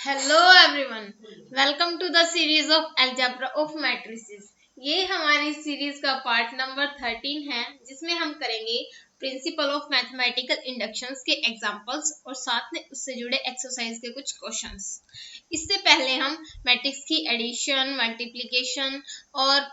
Hello everyone, welcome to the series of algebra of matrices. ये हमारी series का part number 13 है, जिसमें हम करेंगे प्रिंसिपल ऑफ मैथमेटिकल इंडक्शंस के एग्जांपल्स और साथ में उससे जुड़े एक्सरसाइज के कुछ क्वेश्चंस। इससे पहले हम मैट्रिक्स की एडिशन, मल्टीप्लिकेशन और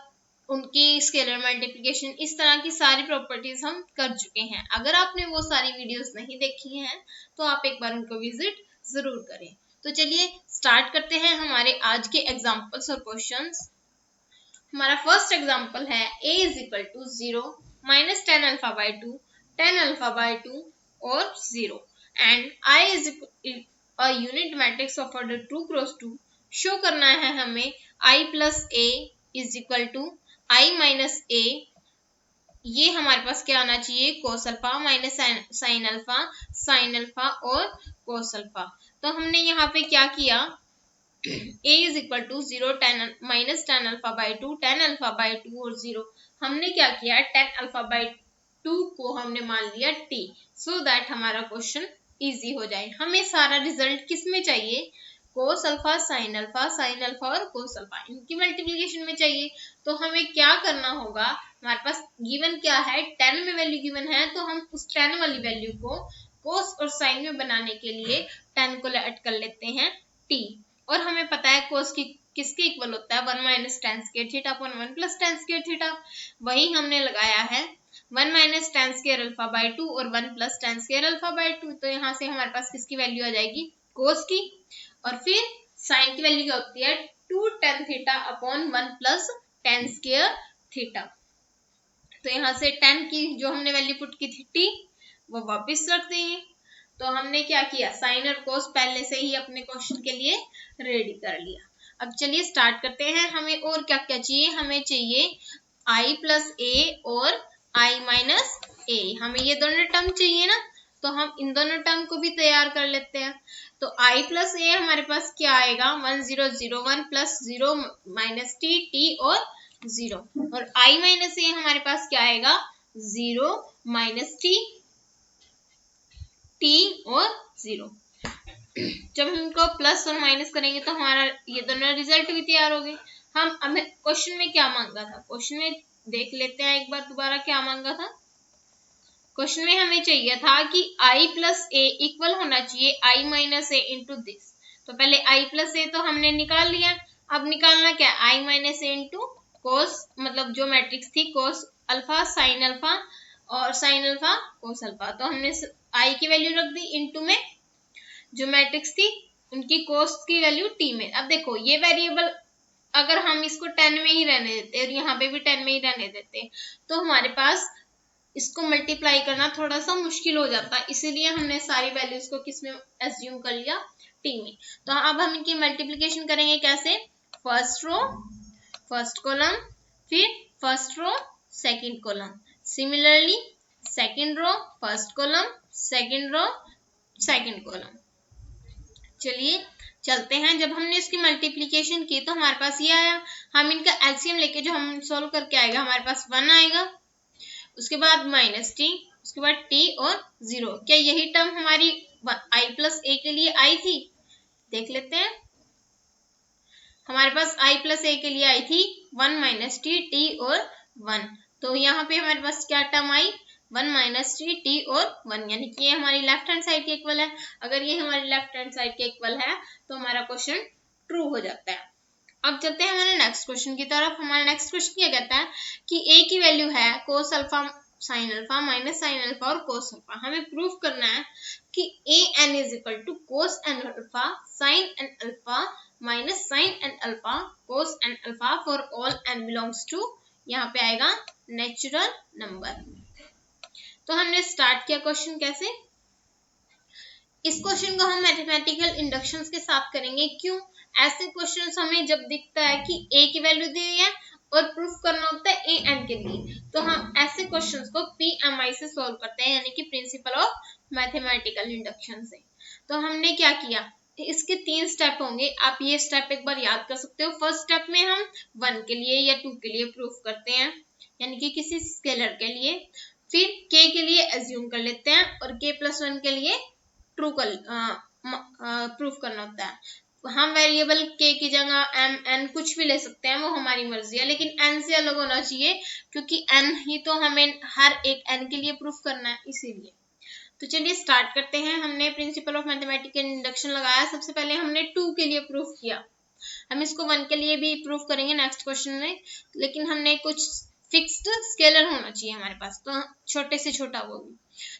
उनकी स्केलर मल्टीप्लिकेशन, इस तरह की सारी प्रॉपर्टीज हम कर चुके हैं। अगर आपने वो सारी वीडियोस नहीं देखी हैं तो आप एक बार उनको विजिट जरूर करें। तो चलिए स्टार्ट करते हैं हमारे आज के एग्जांपल्स और क्वेश्चंस। हमारा फर्स्ट एग्जांपल है a is equal to 0 minus 10 alpha by 2, 10 alpha by 2 और 0 and I is a unit matrix of order 2 cross 2। Show करना है हमें I plus a is equal to I minus a। ये हमारे पास क्या आना चाहिए, cos alpha minus sine alpha और कोस अल्फा। तो हमने यहाँ पे क्या किया, a is equal to 0 10 minus 10 alpha by 2, 10 alpha by 2 और 0। हमने क्या किया, 10 अल्फा बाई 2 को हमने मान लिया t, सो दैट हमारा क्वेश्चन इजी हो जाए। हमें सारा रिजल्ट किस में चाहिए, कोस अल्फा साइन अल्फा और कोस अल्फा, इनकी मल्टीप्लिकेशन में चाहिए। तो हमें क्या करना होगा, हमारे पास गिवन क्या है, 10 में वैल्यू गिवन है, तो हम उस 10 वाली वैल्यू को कोस और साइन में बनाने के लिए 10 को ऐड कर लेते हैं t। और हमें पता है कोस की किसके इक्वल होता है, 1 minus ten square theta upon 1 plus ten square theta. वही हमने लगाया है 1 minus ten square alpha by 2 और 1 plus ten square alpha by 2। तो यहाँ से हमारे पास किसकी वैल्यू आ जाएगी, कोस की। और फिर साइन की वैल्यू क्या होती है, 2 tan theta upon 1 plus ten square theta. तो यहाँ से 10 की जो हमने वैल्यू पुट की थी t, वो वापस रख देंगे। तो हमने क्या किया, साइन और कोस पहले से ही अपने क्वेश्चन के लिए रेडी कर लिया। अब चलिए स्टार्ट करते हैं। हमें और क्या क्या चाहिए, हमें चाहिए i प्लस a और i माइनस a। हमें ये दोनों टर्म चाहिए ना, तो हम इन दोनों टर्म को भी तैयार कर लेते हैं। तो i प्लस a हमारे पास क्या आएगा, 1001 प्लस 0 माइनस t और 0, और i माइनस a हमारे पास क्या आएगा, 0 माइनस t और 0। जब हम इनको प्लस और माइनस करेंगे तो हमारा ये दोनों रिजल्ट भी तैयार हो गए। हम हमें क्वेश्चन में क्या मांगा था, क्वेश्चन में देख लेते हैं एक बार दोबारा क्या मांगा था। क्वेश्चन में हमें चाहिए था कि i प्लस a इक्वल होना चाहिए i minus a into this. तो पहले i प्लस a तो हमने निकाल लिया, अब निकालना क्या, i minus a into cos, मतलब जो मैट्रिक्स थी कोस अल्फा साइन अल्फा और साइन अल्फा कोस अल्फा। तो हमने i की वैल्यू रख दी, इंटू में जो मैट्रिक्स थी उनकी कोस की वैल्यू t में। अब देखो ये वेरिएबल अगर हम इसको 10 में ही रहने देते और यहाँ पे भी 10 में ही रहने देते तो हमारे पास इसको मल्टीप्लाई करना थोड़ा सा मुश्किल हो जाता, इसीलिए हमने सारी वैल्यूज को किस में एज्यूम कर लिया, t में। तो अब हम इनकी मल्टीप्लिकेशन करेंगे कैसे, फर्स्ट रो फर्स्ट कॉलम, फिर first row second column, similarly second row first column, second row second column. चलिए चलते हैं। जब हमने इसकी मल्टीप्लिकेशन की तो हमारे पास ये आया, हम इनका एलसीएम लेके जो हम सोल्व करके आएगा हमारे पास 1 आएगा, उसके बाद माइनस t, उसके बाद t और 0। क्या यही टर्म हमारी i प्लस a के लिए आई थी, देख लेते हैं। हमारे पास i प्लस a के लिए आई थी 1 माइनस t और 1। तो यहाँ पे हमारे पास क्या टर्म आई, 1 माइनस t और 1, यानी कि ये हमारी लेफ्ट हैंड साइड के इक्वल है। अगर ये हमारी लेफ्ट हैंड साइड के इक्वल है तो हमारा क्वेश्चन ट्रू हो जाता है। अब चलते हैं हमारे नेक्स्ट क्वेश्चन की तरफ। हमारा नेक्स्ट क्वेश्चन क्या कहता है कि a की वैल्यू है cos alpha sine alpha minus sine alpha और कोस अल्फा। हमें प्रूफ करना है कि an is equal to cos N alpha sine N alpha minus sine N alpha cos N alpha for all n belongs to, यहाँ पे आएगा natural number. तो हमने स्टार्ट किया क्वेश्चन कैसे, इस क्वेश्चन को हम मैथमेटिकल इंडक्शंस के साथ करेंगे। क्यों, ऐसे क्वेश्चंस हमें जब दिखता है कि a की वैल्यू दी हुई है और प्रूफ करना होता है an के लिए, तो हम ऐसे क्वेश्चंस को PMI से सॉल्व करते हैं, यानी कि प्रिंसिपल ऑफ मैथमेटिकल इंडक्शन से। तो हमने क्या किया, इसके 3 स्टेप होंगे, आप ये स्टेप एक बार याद कर सकते हो। फर्स्ट स्टेप में हम 1 के लिए या 2 के लिए प्रूफ करते हैं, यानी कि किसी स्केलर के लिए। फिर k के लिए एज्यूम कर लेते हैं और k प्लस 1 के लिए ट्रू कर प्रूफ करना होता है। हम वेरिएबल के की जगह एम एन कुछ भी ले सकते हैं, वो हमारी मर्जी है, लेकिन एन से अलग होना चाहिए क्योंकि एन ही तो हमें हर एक एन के लिए प्रूफ करना है, इसीलिए। तो चलिए स्टार्ट करते हैं। हमने प्रिंसिपल ऑफ मैथमेटिकल इंडक्शन लगाया। सबसे पहले हमने 2 के लिए प्रूफ किया, हम इसको 1 के लिए भी प्रूफ करेंगे नेक्स्ट क्वेश्चन में, लेकिन हमने कुछ फिक्स्ड स्केलर होना चाहिए हमारे पास, तो छोटे से छोटा वो भी।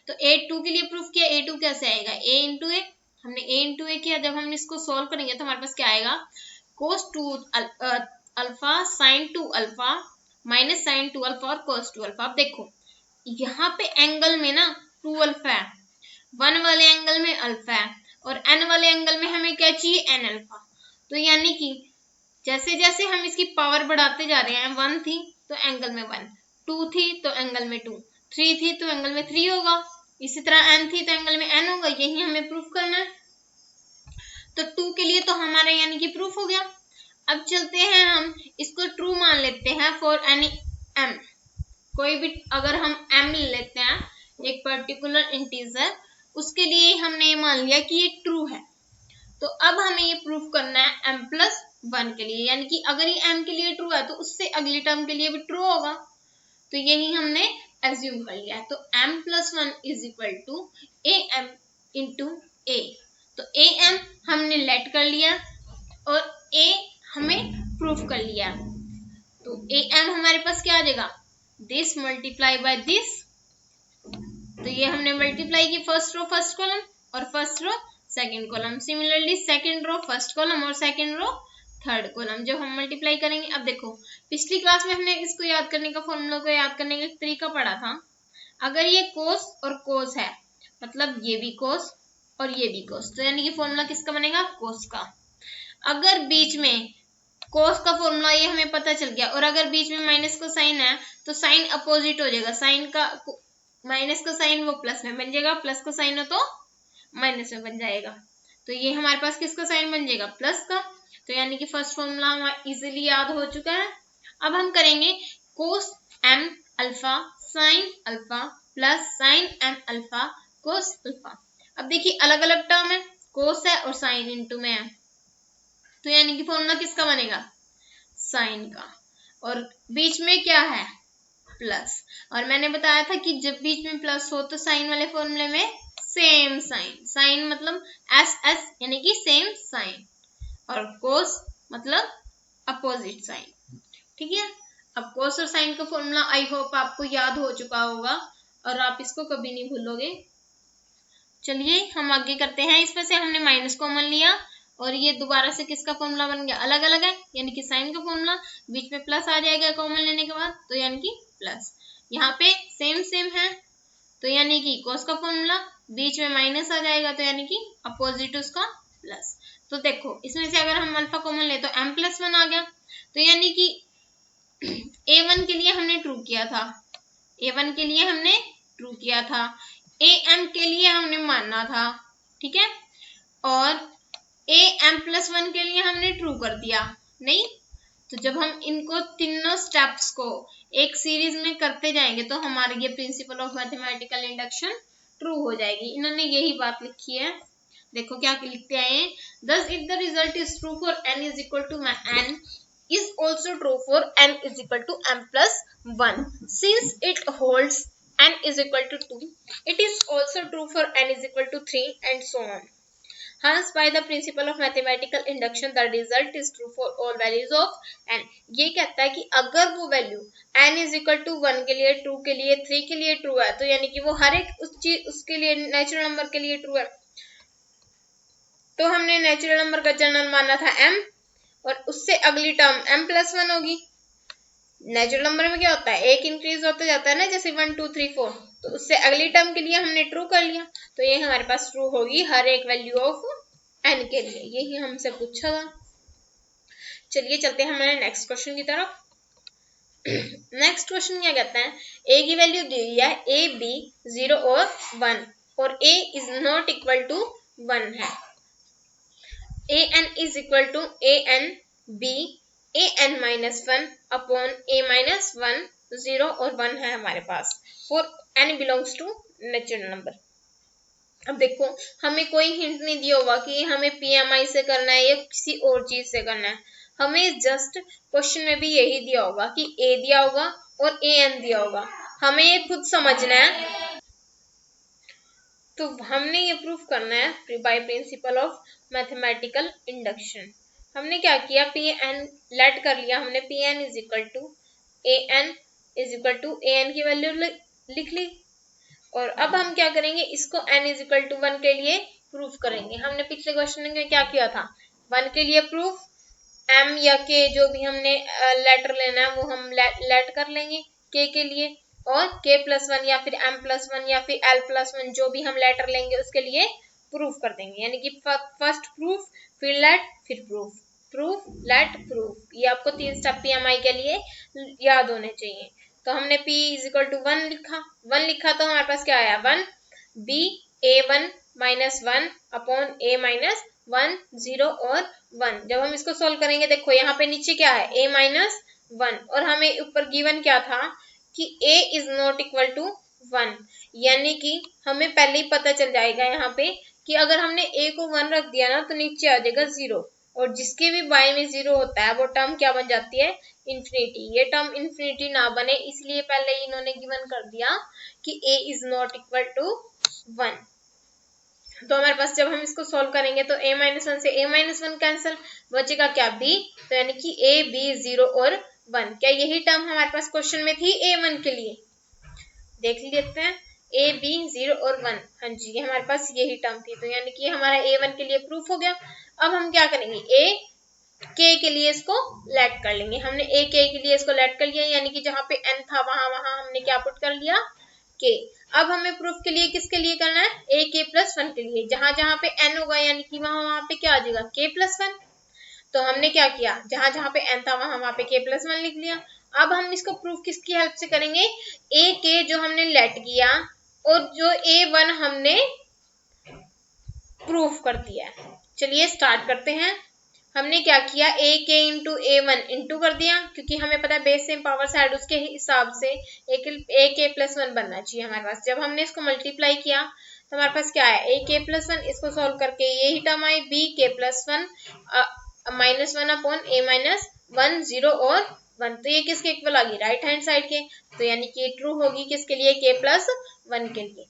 तो a2 के लिए प्रूफ किया। a2 कैसे आएगा, a इंटू ए, हमने a इंटू ए किया। जब हम इसको सॉल्व करेंगे तो हमारे पास क्या आएगा, cos 2 alpha sin 2 alpha minus sin 2 alpha और cos 2 अल्फा। अब देखो यहाँ पे एंगल में ना 2 अल्फा है, 1 वाले एंगल में अल्फा है, और n वाले एंगल में हमें क्या चाहिए, n अल्फा। तो यानी कि जैसे जैसे हम इसकी पावर बढ़ाते जा रहे हैं, 1 थी तो एंगल में 1, 2 थी तो एंगल में 2, 3 थी तो एंगल में 3 होगा, इसी तरह n थी तो एंगल में n होगा। यही हमें प्रूफ करना है। तो 2 के लिए तो हमारा यानी कि प्रूफ हो गया। अब चलते हैं, हम इसको ट्रू मान लेते हैं फॉर एनी m। कोई भी अगर हम m ले लेते हैं, एक पर्टिकुलर इंटीजर, उसके लिए हमने ये मान लिया कि ये ट्रू है। तो अब हमें ये प्रूफ करना है m+1 के लिए, यानी कि अगर ये m के लिए ट्रू है तो उससे अगली टर्म के लिए भी ट्रू होगा। तो यही हमने एज्यूम कर लिया है। तो m+1 is equal to am into a। तो am हमने लेट कर लिया और a हमें प्रूफ कर लिया। तो am हमारे पास क्या आ जाएगा, दिस मल्टीप्लाई बाय दिस। तो ये हमने मल्टीप्लाई की फर्स्ट रो फर्स्ट कॉलम और first row second column. Similarly second row first column और सेकंड रो थर्ड कॉलम जब हम मल्टीप्लाई करेंगे। अब देखो पिछली क्लास में हमने इसको याद करने का, फॉर्मूला को याद करने का एक तरीका पढ़ा था। अगर ये कोस और कोस है, मतलब ये भी कोस और ये भी कोस, तो यानी कि फॉर्मूला किसका बनेगा, कोस का। अगर बीच में कोस का फॉर्मूला ये हमें पता चल गया और अगर बीच में माइनस का साइन है तो साइन अपोजिट हो जाएगा। साइन का माइनस का साइन वो प्लस में बन जाएगा, प्लस का साइन हो तो माइनस में बन जाएगा। तो ये हमारे पास किसका साइन बन जाएगा, प्लस का। तो यानी कि फर्स्ट फॉर्मूला हमारा इजीली याद हो चुका है। अब हम करेंगे कोस m alpha sine alpha plus sign m alpha cos alpha. अब देखिए अलग अलग टर्म है, कोस है और साइन इनटू में है, तो यानी कि फॉर्मूला किसका बनेगा, साइन का, और बीच में क्या है, प्लस। और मैंने बताया था कि जब बीच में प्लस हो तो साइन वाले फॉर्मूले में सेम साइन, साइन मतलब एस एस यानी कि सेम साइन, और कोस मतलब अपोजिट साइन। ठीक है, अब कोस और साइन का फॉर्मूला आई होप आपको याद हो चुका होगा और आप इसको कभी नहीं भूलोगे। चलिए हम आगे करते हैं। इसमें से हमने माइनस कॉमन लिया और ये दोबारा से किसका फॉर्मूला बन गया, अलग अलग है, यानी कि साइन का फॉर्मूला, बीच में प्लस आ जाएगा कॉमन लेने के बाद, तो यानी कि प्लस। यहाँ पे सेम सेम है तो यानी कि कोस का फॉर्मूला, बीच में माइनस आ जाएगा तो यानी कि अपोजिट उसका प्लस। तो देखो इसमें से अगर हम अल्फा कॉमन ले तो m+1 आ गया। तो यानी कि a1 के लिए हमने ट्रू किया था, a1 के लिए हमने ट्रू किया था, am के लिए हमने मानना था, ठीक है, और am+1 के लिए हमने ट्रू कर दिया नहीं। तो जब हम इनको तीनों स्टेप्स को एक सीरीज में करते जाएंगे तो हमारे ये principal of mathematical induction true हो जाएगी। इन्होंने यही बात लिखी है, देखो क्या लिखते आए हैं, thus if the result is true for n is equal to n is also true for n is equal to m+1 since it holds n is equal to 2, it is also true for n is equal to 3 and so on. Hence by the principle of mathematical induction the result is true for all values of n। ये कहता है कि अगर वो value n is equal to 1 के लिए, 2 के लिए, 3 के लिए ट्रू है तो यानी कि वो हर एक उसके लिए नेचुरल नंबर के लिए ट्रू है। तो हमने नेचुरल नंबर का जनरल माना था m और उससे अगली टर्म m+1 होगी। नेचुरल नंबर में क्या होता है, एक इंक्रीज होता जाता है ना, जैसे 1 2 3 4, तो उससे अगली टर्म के लिए हमने ट्रू कर लिया, तो ये हमारे पास ट्रू होगी हर एक वैल्यू ऑफ n के लिए। यही हमसे पूछा था। चलिए चलते हैं हमारे नेक्स्ट क्वेश्चन की तरफ। नेक्स्ट क्वेश्चन क्या कहता है, a की वैल्यू दी हुई है a b 0 और 1 और a is not equal to 1 है। an is equal to an b an-1 upon a-1 0 और 1 है हमारे पास, for n belongs to natural number. अब देखो हमें कोई हिंट नहीं दिया होगा कि हमें PMI से करना है या किसी और चीज से करना है, हमें जस्ट क्वेश्चन में भी यही दिया होगा कि A दिया होगा और AN दिया होगा, हमें ये खुद समझना है। तो हमने ये प्रूफ करना है by principle of mathematical induction. हमने क्या किया, PN लेट कर लिया हमने, PN is equal to AN की वैल्यू लिख ली। और अब हम क्या करेंगे, इसको n इज इक्वल टू 1 के लिए प्रूफ करेंगे। हमने पिछले क्वेश्चन में क्या किया था, 1 के लिए प्रूफ, m या k जो भी हमने लेटर लेना है वो हम लेट कर लेंगे k के लिए, और k+1 या फिर m+1 या फिर l+1 जो भी हम लेटर लेंगे उसके लिए प्रूफ कर देंगे। यानी कि फर्स्ट प्रूफ, फिर लेट, फिर प्रूफ, प्रूफ लेट प्रूफ। ये आपको 3 स्टेप PMI के लिए याद होने चाहिए। तो हमने P इज इक्वल टू 1 लिखा तो हमारे पास क्या आया 1, B A1 -1 अपॉन A -1 0 और 1। जब हम इसको सोल्व करेंगे देखो यहाँ पे नीचे क्या है A -1 और हमें ऊपर गिवन क्या था कि A is not equal to 1, यानी कि हमें पहले ही पता चल जाएगा यहाँ पे कि अगर हमने A को 1 रख दिया ना तो नीचे आ जाएगा 0, और जिसके भी बाय में 0 होता है वो टर्म क्या बन जाती है, इंफिनिटी। ये टर्म इंफिनिटी ना बने इसलिए पहले ही इन्होंने गिवन कर दिया कि A is not equal to 1। तो हमारे पास जब हम इसको सॉल्व करेंगे तो A -1 से A -1 कैंसिल, बचेगा क्या B, तो यानी कि A B 0 और 1। क्या यही टर्म हमारे पास क्वेश्चन में थी A1 के लिए, देख लेते हैं A B 0 और 1। हाँ जी ये हमारे पास यही टर्म थी, तो यानी कि हमारा A1 के लिए प्रूफ हो गया। अब हम क्या करेंगे, A K के लिए इसको लेट कर लेंगे। हमने A K के लिए इसको लेट कर लिया, यानी कि जहां पे n था वहां हमने क्या पुट कर लिया K। अब हमें प्रूफ के लिए किसके लिए करना है, A K+1 के लिए। जहां पे n होगा यानी कि वहां पे क्या आ जाएगा K+1। तो हमने क्या किया, जहां पे n था वहां पे K+1 लिख लिया। अब हम इसको प्रूफ किसकी हेल्प से करेंगे, A K जो हमने लेट किया और जो A1 हमने प्रूफ कर दिया। चलिए स्टार्ट करते हैं। हमने क्या किया, A K into A1 into कर दिया, क्योंकि हमें पता है बेस सेम पावर साइड उसके हिसाब से A K+1 बनना चाहिए हमारे पास। जब हमने इसको मल्टीप्लाई किया तो हमारे पास क्या है A K+1, इसको सॉल्व करके यही term I B K+1 -1 upon A -1 0 और 1। तो ये किसके इक्वल आ गई, राइट हैंड साइड के, तो यानी कि ट्रू होगी किसके लिए, K+1 के लिए।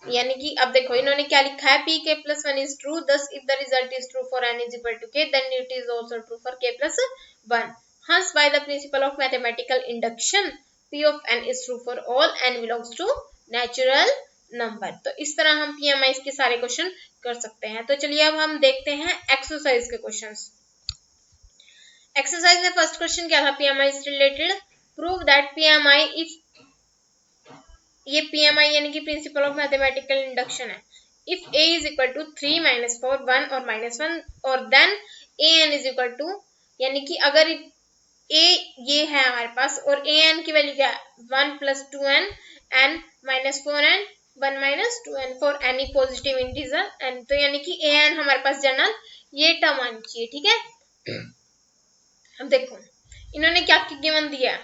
यानी कि अब देखो इन्होंने क्या लिखा है, P K+1 is true, thus if the result is true for n is equal to K, then it is also true for K+1. Hence by the principle of mathematical induction, P of n is true for all n belongs to natural number। तो इस तरह हम PMI के सारे question कर सकते हैं। तो चलिए अब हम देखते हैं एक्सरसाइज के क्वेश्चंस। एक्सरसाइज में फर्स्ट क्वेश्चन क्या था, PMI से related, prove that PMI if, ये PMI यानी कि प्रिंसिपल ऑफ मैथमेटिकल इंडक्शन है, if A is equal to 3 -4 1 और -1 और then AN is equal to, यानी कि अगर A ये है हमारे पास और AN की वैल्यू क्या है 1 + 2n n -4n 1 - 2n for any positive integer n। तो यानी कि AN हमारे पास जनरल ये टर्म आनी चाहिए, ठीक है। अब देखो इन्होंने क्या गिवन दिया,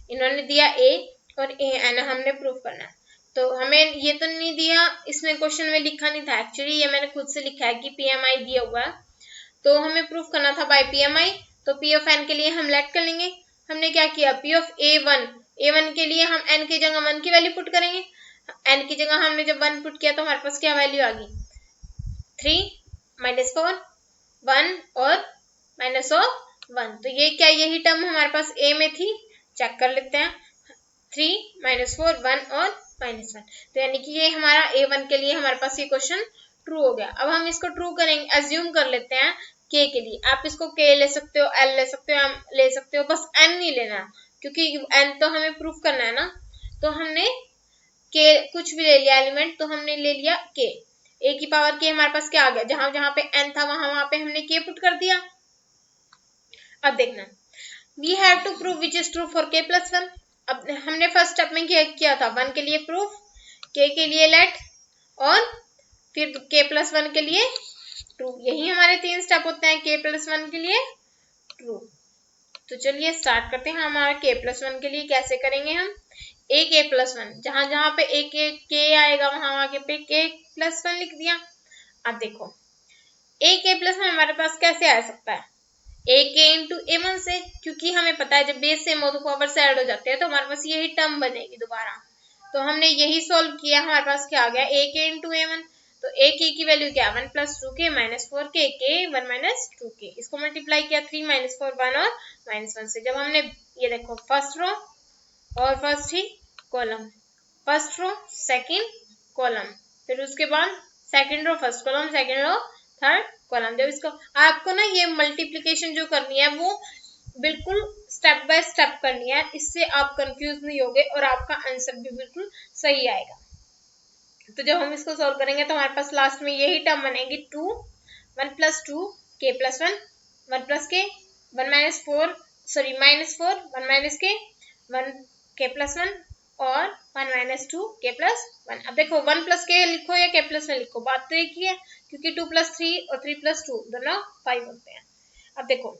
इन्होंने दिया A और AN हमने प्रूफ करना है। तो हमें ये तो नहीं दिया, इसमें क्वेश्चन में लिखा नहीं था, एक्चुअली ये मैंने खुद से लिखा है कि PMI दिया हुआ है, तो हमें प्रूफ करना था बाय PMI। तो P of n के लिए हम लेट कर लेंगे। हमने क्या किया, P of A1 के लिए हम n की जगह 1 की वैल्यू पुट करेंगे। n की जगह हमने जब 1 पुट किया तो हमारे पास क्या वैल्यू आ गई, 3 -4 1 और -1। तो ये क्या, यही टर्म हमारे पास A में थी, चेक कर लेते हैं, 3 -4 1 और -1। तो यानी कि ये हमारा A1 के लिए हमारे पास ये क्वेश्चन ट्रू हो गया। अब हम इसको ट्रू करेंगे, अज्यूम कर लेते हैं K के लिए। आप इसको K ले सकते हो, L ले सकते हो, M ले सकते हो, बस N नहीं लेना, क्योंकि N तो हमें प्रूफ करना है ना। तो हमने K कुछ भी ले लिया एलिमेंट, तो हमने ले लिया K। A की पावर K हमारे पास क्या आ गया, जहां जहां पे N था वहां पे हमने K पुट कर दिया। अब देखना, we have to prove which is true for K+1। अब हमने फर्स्ट स्टेप में किया था 1 के लिए प्रूफ, K के लिए लेट और फिर K+1 के लिए ट्रू। यही हमारे 3 स्टेप होते हैं K+1 के लिए ट्रू। तो चलिए स्टार्ट करते हैं। हमारा k+1 के लिए कैसे करेंगे हम, a k+1, जहां जहां पे a k आएगा वहां आगे पे k+1 लिख दिया। अब देखो a k+1 हमारे पास कैसे आ सकता है, a k इंटू a1 से, क्योंकि हमें पता है जब बेस सेम हो तो पावर से ऐड हो जाते हैं, तो हमारे पास यही टर्म बनेगी दोबारा। तो हमने यही सोल्व किया, हमारे पास क्या आ गया, a k इंटू a1। तो a k की वैल्यू क्या, 1 + 2k - 4k, k 1 - 2k। इसको मल्टीप्लाई किया 3 - 4 1 और -1 से। जब हमने ये देखो फर्स्ट रो और फर्स्ट ही column, first row second column, फिर उसके बाद second row first column, second row third column. जब इसको आपको ना ये मल्टीप्लिकेशन जो करनी है वो बिल्कुल स्टेप बाय स्टेप करनी है, इससे आप कंफ्यूज नहीं होगे और आपका आंसर भी बिल्कुल सही आएगा। तो जब हम इसको सॉल्व करेंगे तो हमारे पास लास्ट में यही टर्म बनेगी 2 1 + 2 k+1 1 + k 1 - 4 sorry -4 1 - k 1 k+1 और 1 - 2 k+1। अब देखो 1 + k लिखो या k+1 लिखो, बात तो एक ही है, क्योंकि 2 + 3 और 3 + 2 दोनों 5 होते हैं। अब देखो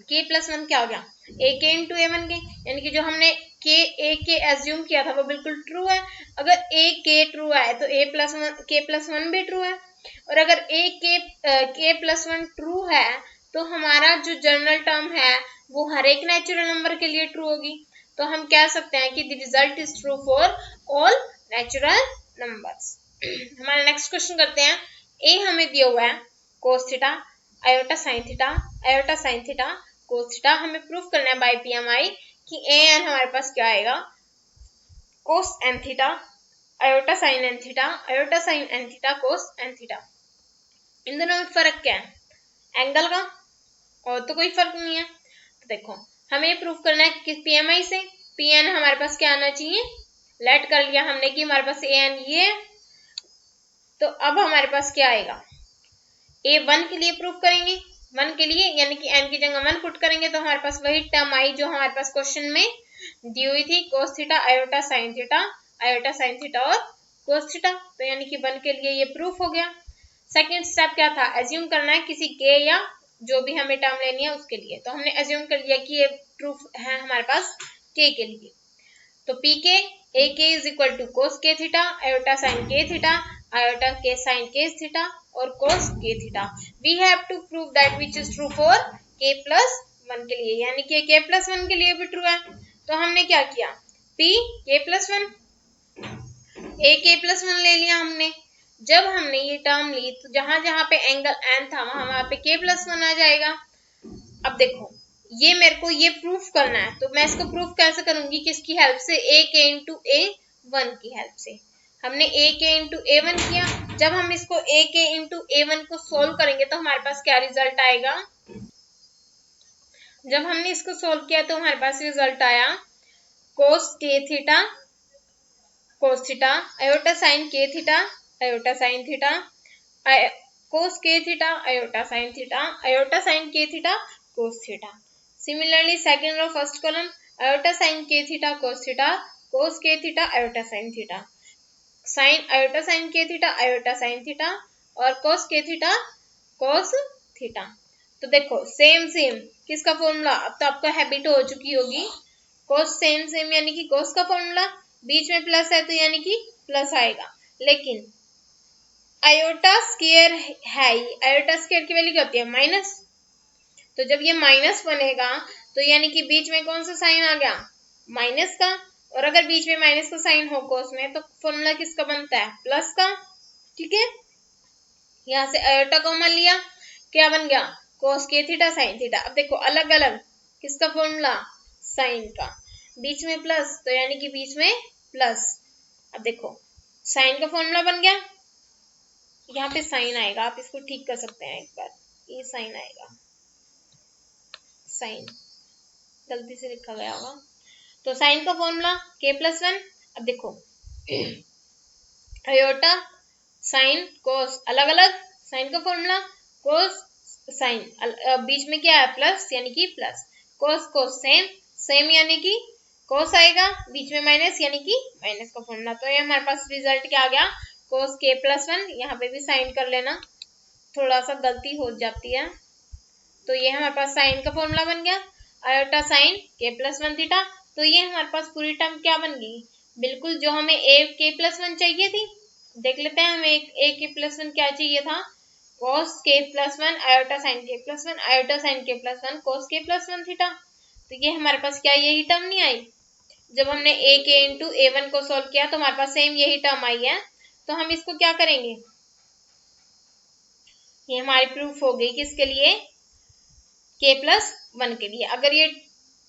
k+1 क्या हो गया, a k इंटू a1 के, यानी कि जो हमने a k एज्यूम किया था वो बिल्कुल ट्रू है। अगर a k ट्रू है तो k+1 भी ट्रू है, और अगर k+1 ट्रू है तो हमारा जो जनरल टर्म है वो हर एक नेचुरल नंबर के लिए ट्रू होगी। तो हम कह सकते हैं कि the result is true for all natural numbers. हमारा नेक्स्ट क्वेश्चन करते हैं। a हमें दिया हुआ है cos theta iota sine theta iota sine theta cos theta. हमें प्रूफ करना है बाय PMI कि an हमारे पास क्या आएगा, cos n theta iota sine n theta iota sine n theta cos n theta. इन दोनों में फर्क क्या है, एंगल का, और तो कोई फर्क नहीं है। तो देखो हमें प्रूफ करना है कि PMI से Pn हमारे पास क्या आना चाहिए, लेट कर लिया हमने कि हमारे पास an ये है, तो अब हमारे पास क्या आएगा, a1 के लिए प्रूफ करेंगे, 1 के लिए, यानी कि n की जगह 1 पुट करेंगे तो हमारे पास वही टर्म आई जो हमारे पास क्वेश्चन में दी हुई थी, cos theta iota sine theta और cos थीटा। तो यानी कि 1 के लिए ये प्रूफ हो गया। सेकंड स्टेप क्या था, एज्यूम करना है किसी k या जो भी हमें टर्म लेनी है उसके लिए। तो हमने एज्यूम कर लिया कि ये प्रूफ है हमारे पास k के लिए। तो pk ak is equal to cos k theta iota sine k theta iota k sine k theta और cos k theta. We have to prove that which is true for k+1 के लिए, यानी कि k+1 के लिए भी true है। तो हमने क्या किया, p k+1 a k+1 ले लिया हमने। जब हमने ये टर्म ली तो जहां जहां पे एंगल n था वहां पे k+1 आ जाएगा। अब देखो ये मेरे को ये प्रूफ करना है, तो मैं इसको प्रूफ कैसे करूंगी, किसकी हेल्प से, a k इंटू a1 की हेल्प से। हमने a k इंटू a1 किया, जब हम इसको a k इंटू a1 को सोल्व करेंगे तो हमारे पास क्या रिजल्ट आएगा, जब हमने इसको सोल्व किया तो हमारे पास रिजल्ट आया cos k theta iota sine k theta iota sine theta cos k theta iota sine k theta cos theta. Similarly second row first column iota sine k theta cos k theta iota sine iota sine k theta iota sine theta और cos k theta cos theta. तो देखो same किसका formula, अब तो आपको habit हो चुकी होगी, cos सेम यानी कि cos का फॉर्मूला, बीच में प्लस है तो यानी कि प्लस आएगा। लेकिन आयोटा स्क्वायर है, आयोटा स्क्वायर की वैल्यू क्या होती है, माइनस। तो जब ये माइनस बनेगा तो यानी कि बीच में कौन सा साइन आ गया, माइनस का, और अगर बीच में माइनस का साइन हो cos में तो फॉर्मूला किसका बनता है, प्लस का। ठीक है, यहाँ से आयोटा कॉमन लिया, क्या बन गया, cos k theta sine theta. अब देखो अलग अलग किसका फॉर्मूला, साइन का, बीच में प्लस तो यानी कि बीच में प्लस। अब देखो साइन का फॉर्मूला बन गया, यहाँ पे साइन आएगा, आप इसको ठीक कर सकते हैं एक बार, ये साइन आएगा, साइन गलती से लिखा गया होगा। तो साइन का फॉर्मूला k+1। अब देखो आयोटा साइन कोस अलग अलग, साइन का फॉर्मूला कोस साइन, बीच में क्या है प्लस यानी कि प्लस, कोस सेम यानी कि कोस आएगा, बीच में माइनस यानी कि माइनस का फॉर्मूला। तो ये हमारे पास रिजल्ट क्या आ गया, cos k+1। यहाँ पे भी साइन कर लेना, थोड़ा सा गलती हो जाती है, तो ये हमारे पास साइन का फॉर्मूला बन गया, आयोटा साइन k+1 थीटा। तो ये हमारे पास पूरी टर्म क्या बन गई, बिल्कुल जो हमें ak+1 चाहिए थी। देख लेते हैं हमें ak+1 क्या चाहिए था, cos k+1 iota sine k+1 iota sine k+1 cos k+1 theta. तो ये हमारे पास क्या यही टर्म नहीं आई, जब हमने ak इंटू a1 को सॉल्व किया तो हमारे पास सेम यही टर्म आई है। तो हम इसको क्या करेंगे, ये हमारी प्रूफ हो गई किसके लिए, k+1 के लिए। अगर ये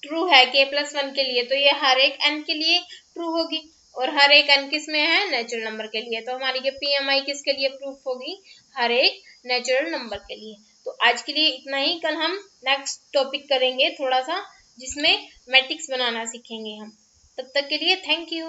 ट्रू है k+1 के लिए तो ये हर एक n के लिए ट्रू होगी, और हर एक n किस में है, नेचुरल नंबर के लिए। तो हमारी ये PMI किसके लिए प्रूफ होगी, हर एक नेचुरल नंबर के लिए। तो आज के लिए इतना ही, कल हम नेक्स्ट टॉपिक करेंगे थोड़ा सा, जिसमें मैट्रिक्स बनाना सीखेंगे हम। तब तक के लिए थैंक यू।